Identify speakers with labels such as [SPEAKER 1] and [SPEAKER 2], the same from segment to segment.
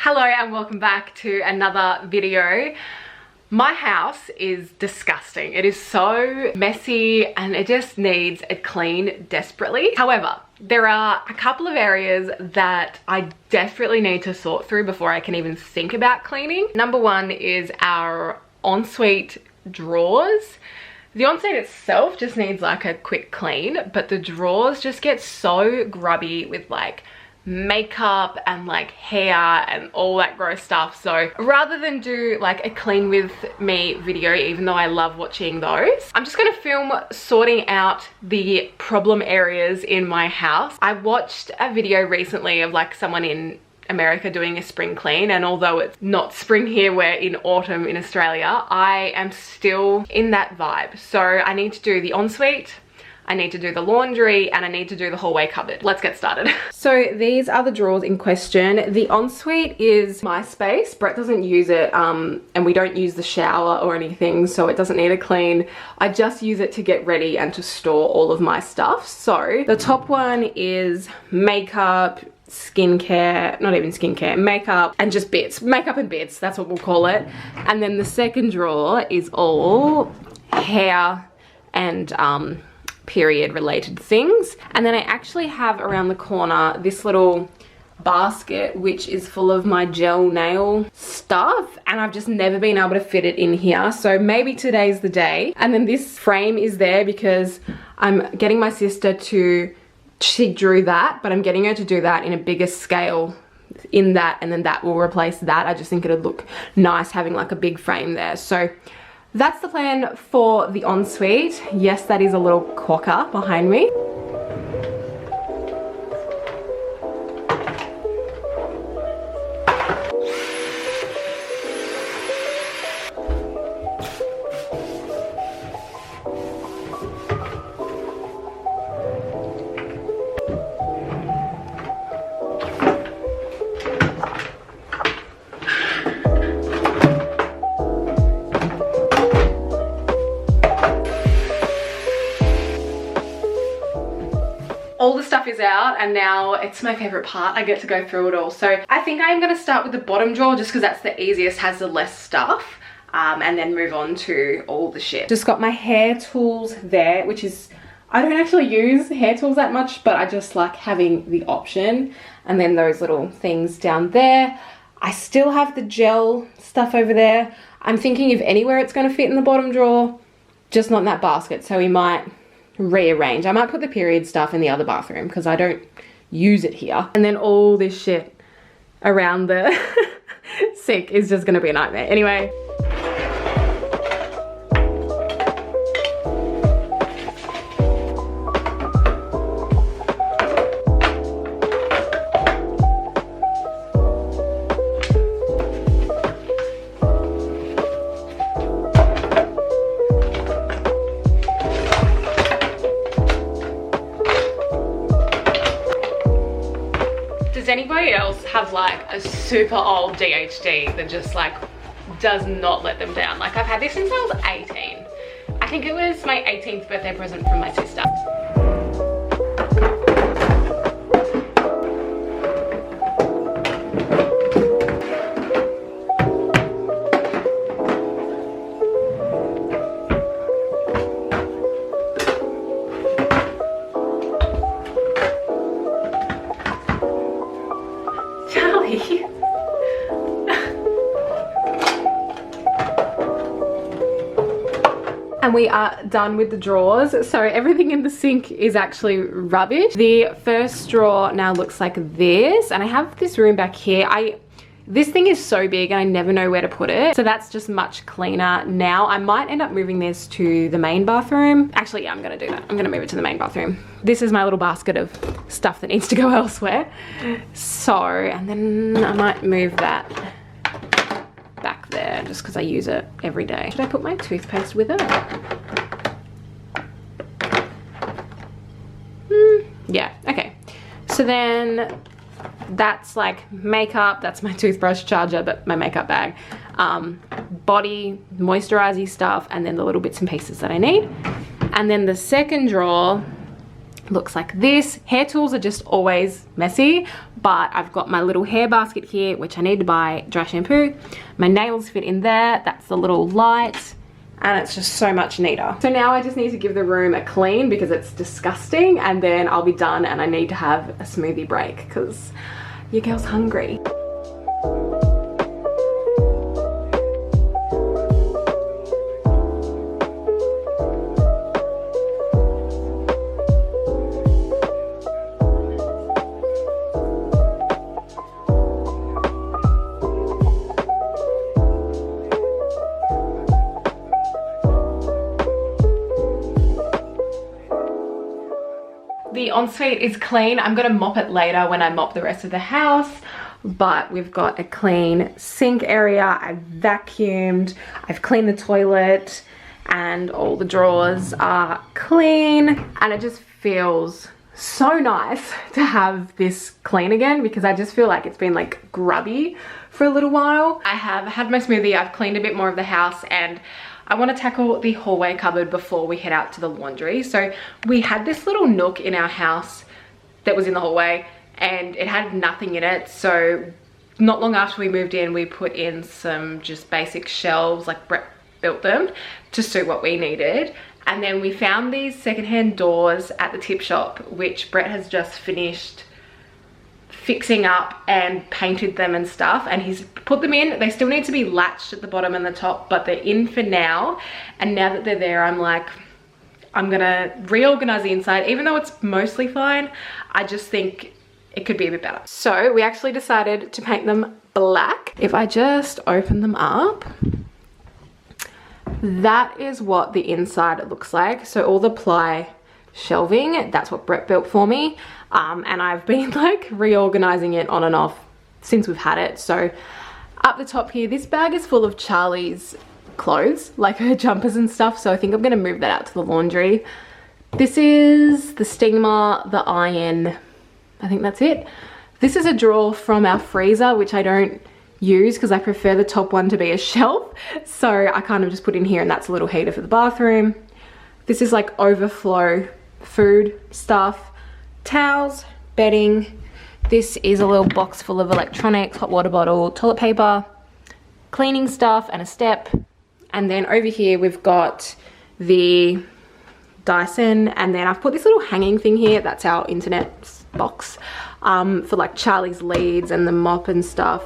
[SPEAKER 1] Hello and welcome back to another video. My house is disgusting. It is so messy and it just needs a clean desperately. However, there are a couple of areas that I desperately need to sort through before I can even think about cleaning. Number one is our ensuite drawers. The ensuite itself just needs like a quick clean, but the drawers just get so grubby with like makeup and like hair and all that gross stuff. So rather than do like a clean with me video, even though I love watching those, I'm just gonna film sorting out the problem areas in my house. I watched a video recently of like someone in America doing a spring clean, and although it's not spring here, we're in autumn in Australia, I am still in that vibe. So I need to do the ensuite, I need to do the laundry, and I need to do the hallway cupboard. Let's get started. So these are the drawers in question. The ensuite is my space. Brett doesn't use it, and we don't use the shower or anything, so it doesn't need a clean. I just use it to get ready and to store all of my stuff. So the top one is makeup, skincare, not even skincare, makeup and just bits, makeup and bits, that's what we'll call it. And then the second drawer is all hair and period related things. And then I actually have around the corner this little basket which is full of my gel nail stuff, and I've just never been able to fit it in here, so maybe today's the day. And then this frame is there because I'm getting my sister to, she drew that, but I'm getting her to do that in a bigger scale in that, and then that will replace that. I just think it'd look nice having like a big frame there. So that's the plan for the ensuite. Yes, that is a little quokka behind me. All the stuff is out and now it's my favorite part. I get to go through it all. So I think I'm going to start with the bottom drawer just because that's the easiest, has the less stuff, and then move on to all the shit. Just got my hair tools there, which is, I don't actually use hair tools that much, but I just like having the option. And then those little things down there. I still have the gel stuff over there. I'm thinking if anywhere it's going to fit in the bottom drawer, just not in that basket. So we might rearrange. I might put the period stuff in the other bathroom because I don't use it here. And then all this shit around the sink is just gonna be a nightmare. Anyway. Does anybody else have like a super old DHD that just like does not let them down? Like I've had this since I was 18. I think it was my 18th birthday present from my sister. And we are done with the drawers. So everything in the sink is actually rubbish. The first drawer now looks like this, and I have this room back here. This thing is so big and I never know where to put it. So that's just much cleaner now. I might end up moving this to the main bathroom. Actually, yeah, I'm gonna do that. I'm gonna move it to the main bathroom. This is my little basket of stuff that needs to go elsewhere. So, and then I might move that back there just because I use it every day. Should I put my toothpaste with it? Yeah, okay. So then that's like makeup, that's my toothbrush, charger, but my makeup bag, body moisturizing stuff, and then the little bits and pieces that I need. And then the second drawer looks like this. Hair tools are just always messy, but I've got my little hair basket here, which I need to buy dry shampoo. My nails fit in there. That's the little light, and it's just so much neater. So now I just need to give the room a clean because it's disgusting, and then I'll be done, and I need to have a smoothie break because your girl's hungry. The ensuite is clean. I'm gonna mop it later when I mop the rest of the house, but we've got a clean sink area. I've vacuumed, I've cleaned the toilet, and all the drawers are clean, and it just feels so nice to have this clean again because I just feel like it's been like grubby for a little while. I have had my smoothie, I've cleaned a bit more of the house, and I want to tackle the hallway cupboard before we head out to the laundry. So we had this little nook in our house that was in the hallway and it had nothing in it. So not long after we moved in, we put in some just basic shelves, like Brett built them to suit what we needed. And then we found these secondhand doors at the tip shop, which Brett has just finished fixing up and painted them and stuff, and he's put them in. They still need to be latched at the bottom and the top, but they're in for now. And now that they're there, I'm like, I'm gonna reorganize the inside. Even though it's mostly fine, I just think it could be a bit better. So we actually decided to paint them black. If I just open them up, that is what the inside looks like. So all the ply shelving, that's what Brett built for me. And I've been like reorganizing it on and off since we've had it. So up the top here, this bag is full of Charlie's clothes, like her jumpers and stuff. So I think I'm gonna move that out to the laundry. This is the steamer, the iron, I think that's it. This is a drawer from our freezer, which I don't use because I prefer the top one to be a shelf. So I kind of just put in here, and that's a little heater for the bathroom. This is like overflow food stuff, towels, bedding. This is a little box full of electronics, hot water bottle, toilet paper, cleaning stuff, and a step. And then over here we've got the Dyson, and then I've put this little hanging thing here. That's our internet box for like Charlie's leads and the mop and stuff.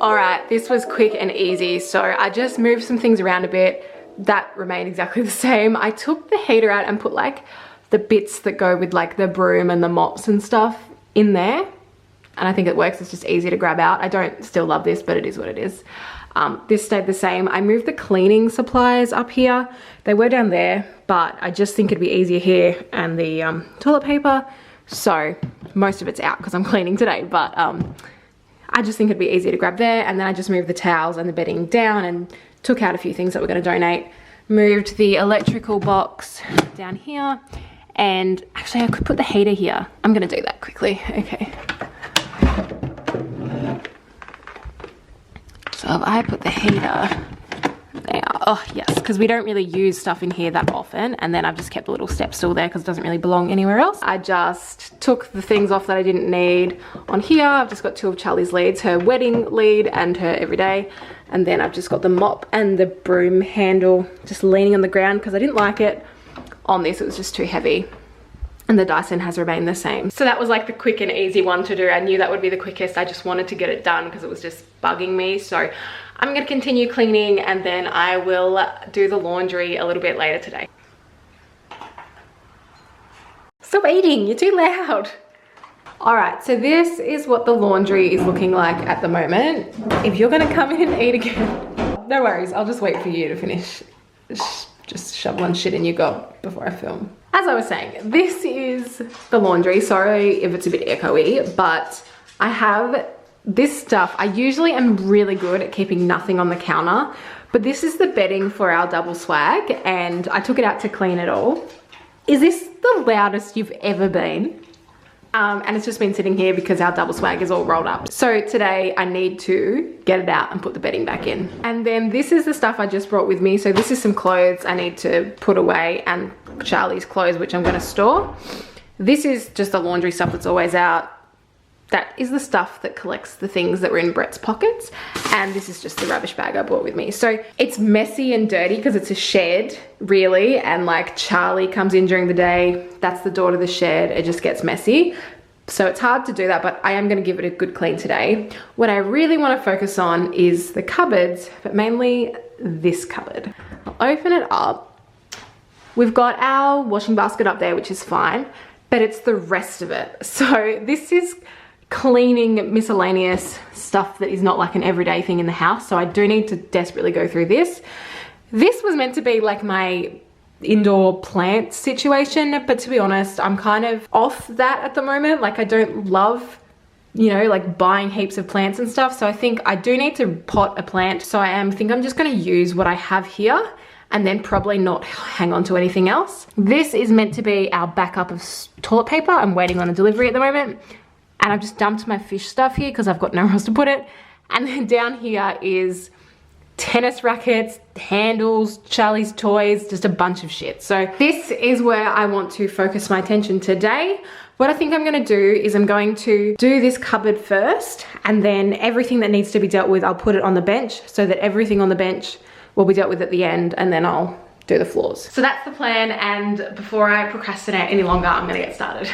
[SPEAKER 1] Alright, this was quick and easy, so I just moved some things around a bit. That remained exactly the same. I took the heater out and put like the bits that go with like the broom and the mops and stuff in there, and I think it works. It's just easy to grab out. I don't still love this, but it is what it is. This stayed the same. I moved the cleaning supplies up here. They were down there, but I just think it'd be easier here, and the toilet paper. So most of it's out because I'm cleaning today, but I just think it'd be easier to grab there. And then I just moved the towels and the bedding down and took out a few things that we're gonna donate. Moved the electrical box down here. And actually I could put the heater here. I'm gonna do that quickly, okay. So if I put the heater there, oh yes, because we don't really use stuff in here that often. And then I've just kept the little step stool there because it doesn't really belong anywhere else. I just took the things off that I didn't need. On here, I've just got two of Charlie's leads, her wedding lead and her everyday. And then I've just got the mop and the broom handle just leaning on the ground because I didn't like it on this. It was just too heavy. And the Dyson has remained the same. So that was like the quick and easy one to do. I knew that would be the quickest. I just wanted to get it done because it was just bugging me. So I'm gonna continue cleaning, and then I will do the laundry a little bit later today. Stop eating, you're too loud. All right, so this is what the laundry is looking like at the moment. If you're gonna come in and eat again, no worries, I'll just wait for you to finish just shoveling shit in your gob before I film. As I was saying, this is the laundry. Sorry if it's a bit echoey, but I have this stuff, I usually am really good at keeping nothing on the counter, but this is the bedding for our double swag and I took it out to clean it all. Is this the loudest you've ever been? And it's just been sitting here because our double swag is all rolled up. So today I need to get it out and put the bedding back in. And then this is the stuff I just brought with me. So this is some clothes I need to put away and Charlie's clothes, which I'm gonna store. This is just the laundry stuff that's always out. That is the stuff that collects the things that were in Brett's pockets. And this is just the rubbish bag I brought with me. So it's messy and dirty because it's a shed, really. And like Charlie comes in during the day. That's the door to the shed. It just gets messy. So it's hard to do that, but I am gonna give it a good clean today. What I really wanna focus on is the cupboards, but mainly this cupboard. I'll open it up. We've got our washing basket up there, which is fine, but it's the rest of it. So this is cleaning miscellaneous stuff that is not like an everyday thing in the house. So I do need to desperately go through this. This was meant to be like my indoor plant situation, but to be honest, I'm kind of off that at the moment. Like I don't love, you know, like buying heaps of plants and stuff. So I think I do need to pot a plant. So I think I'm just gonna use what I have here and then probably not hang on to anything else. This is meant to be our backup of toilet paper. I'm waiting on a delivery at the moment. And I've just dumped my fish stuff here because I've got nowhere else to put it. And then down here is tennis rackets, handles, Charlie's toys, just a bunch of shit. So this is where I want to focus my attention today. What I think I'm gonna do is I'm going to do this cupboard first, and then everything that needs to be dealt with, I'll put it on the bench so that everything on the bench will be dealt with at the end, and then I'll do the floors. So that's the plan, and before I procrastinate any longer, I'm gonna get started.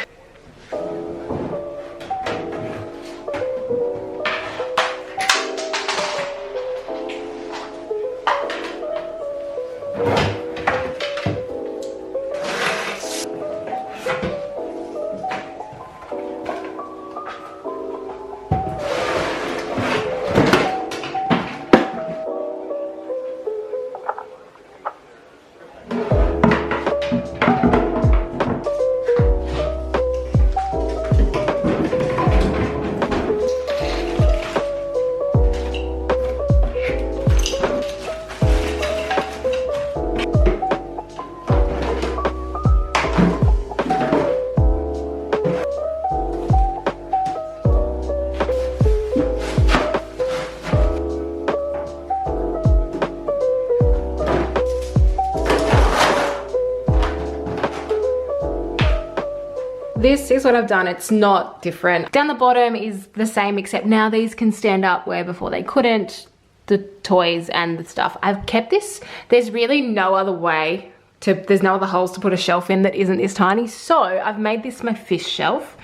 [SPEAKER 1] This is what I've done. It's not different. Down the bottom is the same, except now these can stand up where before they couldn't. The toys and the stuff. I've kept this. There's really no other way to, there's no other holes to put a shelf in that isn't this tiny. So I've made this my fish shelf.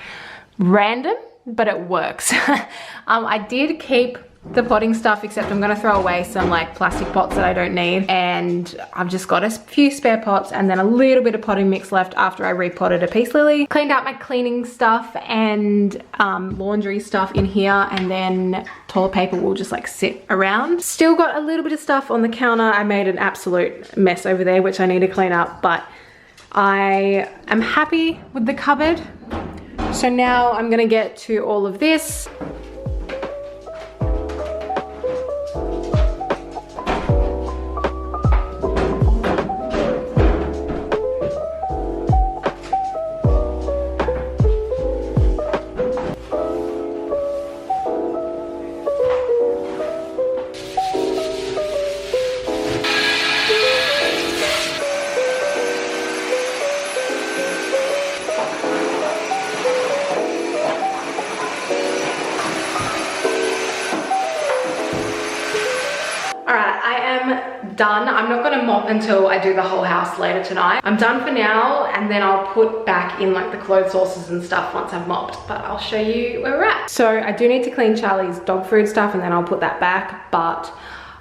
[SPEAKER 1] Random, but it works. I did keep the potting stuff, except I'm gonna throw away some like plastic pots that I don't need, and I've just got a few spare pots and then a little bit of potting mix left after I repotted a peace lily. Cleaned out my cleaning stuff and laundry stuff in here, and then toilet paper will just like sit around. Still got a little bit of stuff on the counter. I made an absolute mess over there, which I need to clean up, but I am happy with the cupboard. So now I'm gonna get to all of this. Done. I'm not gonna mop until I do the whole house later tonight. I'm done for now, and then I'll put back in like the clothes sources and stuff once I've mopped, but I'll show you where we're at. So I do need to clean Charlie's dog food stuff, and then I'll put that back, but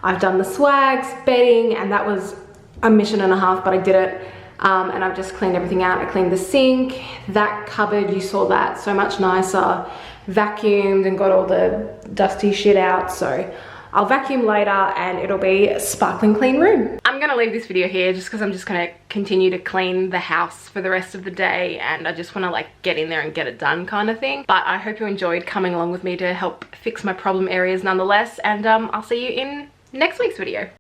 [SPEAKER 1] I've done the swags, bedding, and that was a mission and a half, but I did it. And I've just cleaned everything out. I cleaned the sink, that cupboard, you saw that, so much nicer. Vacuumed and got all the dusty shit out, so I'll vacuum later and it'll be a sparkling clean room. I'm gonna leave this video here just because I'm just gonna continue to clean the house for the rest of the day, and I just want to like get in there and get it done kind of thing. But I hope you enjoyed coming along with me to help fix my problem areas nonetheless, and I'll see you in next week's video.